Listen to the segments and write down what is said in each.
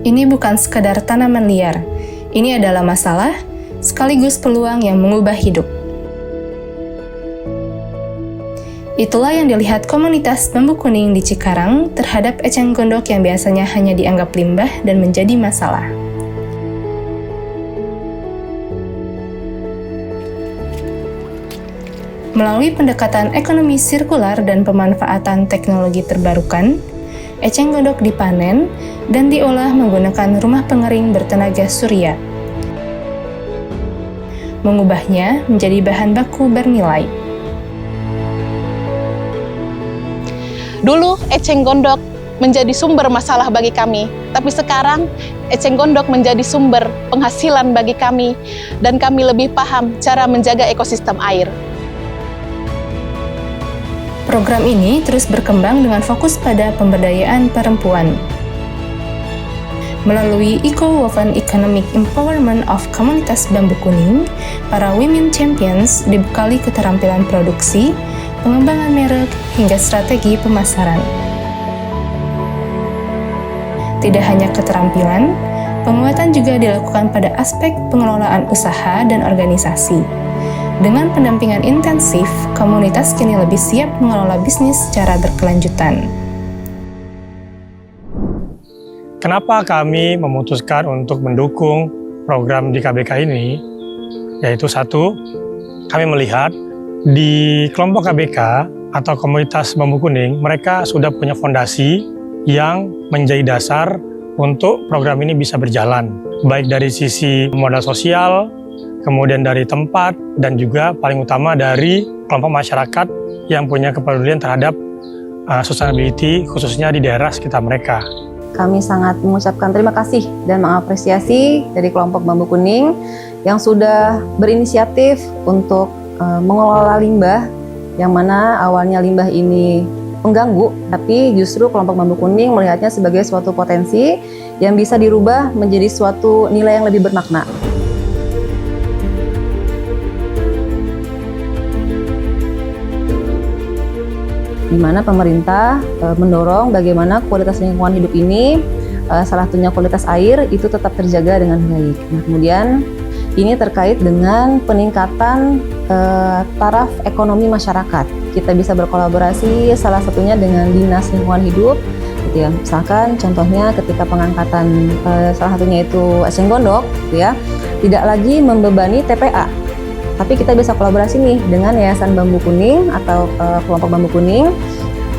Ini bukan sekadar tanaman liar. Ini adalah masalah, sekaligus peluang yang mengubah hidup. Itulah yang dilihat komunitas Bambu Kuning di Cikarang terhadap eceng gondok yang biasanya hanya dianggap limbah dan menjadi masalah. Melalui pendekatan ekonomi sirkular dan pemanfaatan teknologi terbarukan, eceng gondok dipanen dan diolah menggunakan rumah pengering bertenaga surya, mengubahnya menjadi bahan baku bernilai. Dulu eceng gondok menjadi sumber masalah bagi kami, tapi sekarang eceng gondok menjadi sumber penghasilan bagi kami dan kami lebih paham cara menjaga ekosistem air. Program ini terus berkembang dengan fokus pada pemberdayaan perempuan. Melalui Eco-Woven Economic Empowerment of Komunitas Bambu Kuning, para Women Champions dibekali keterampilan produksi, pengembangan merek, hingga strategi pemasaran. Tidak hanya keterampilan, penguatan juga dilakukan pada aspek pengelolaan usaha dan organisasi. Dengan pendampingan intensif, komunitas kini lebih siap mengelola bisnis secara berkelanjutan. Kenapa kami memutuskan untuk mendukung program di KBK ini? Yaitu satu, kami melihat di kelompok KBK atau komunitas Bambu Kuning, mereka sudah punya fondasi yang menjadi dasar untuk program ini bisa berjalan. Baik dari sisi modal sosial, kemudian dari tempat, dan juga paling utama dari kelompok masyarakat yang punya kepedulian terhadap sustainability, khususnya di daerah sekitar mereka. Kami sangat mengucapkan terima kasih dan mengapresiasi dari kelompok Bambu Kuning yang sudah berinisiatif untuk mengelola limbah, yang mana awalnya limbah ini mengganggu, tapi justru kelompok Bambu Kuning melihatnya sebagai suatu potensi yang bisa dirubah menjadi suatu nilai yang lebih bermakna. Di mana pemerintah mendorong bagaimana kualitas lingkungan hidup ini, salah satunya kualitas air, itu tetap terjaga dengan baik. Nah, kemudian ini terkait dengan peningkatan taraf ekonomi masyarakat. Kita bisa berkolaborasi salah satunya dengan Dinas Lingkungan Hidup, gitu ya. Misalkan contohnya ketika pengangkatan salah satunya itu eceng gondok, gitu ya, tidak lagi membebani TPA. Tapi kita bisa kolaborasi nih dengan Yayasan Bambu Kuning atau kelompok Bambu Kuning,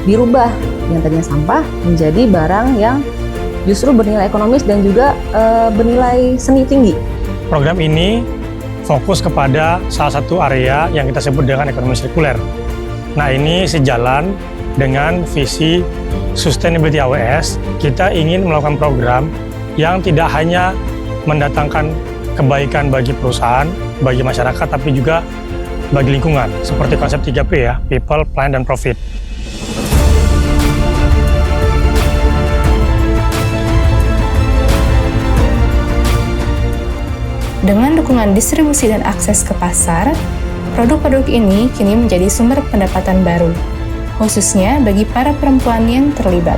dirubah yang tadinya sampah menjadi barang yang justru bernilai ekonomis dan juga bernilai seni tinggi. Program ini fokus kepada salah satu area yang kita sebut dengan ekonomi sirkuler. Nah, ini sejalan dengan visi Sustainability AWS. Kita ingin melakukan program yang tidak hanya mendatangkan kebaikan bagi perusahaan, bagi masyarakat, tapi juga bagi lingkungan. Seperti konsep 3P ya, People, Planet, dan Profit. Dengan dukungan distribusi dan akses ke pasar, produk-produk ini kini menjadi sumber pendapatan baru, khususnya bagi para perempuan yang terlibat.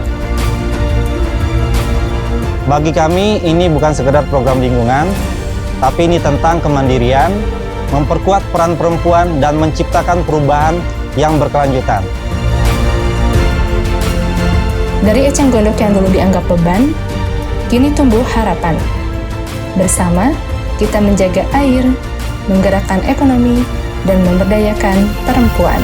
Bagi kami, ini bukan sekedar program lingkungan, tapi ini tentang kemandirian, memperkuat peran perempuan, dan menciptakan perubahan yang berkelanjutan. Dari eceng gondok yang dulu dianggap beban, kini tumbuh harapan. Bersama, kita menjaga air, menggerakkan ekonomi, dan memberdayakan perempuan.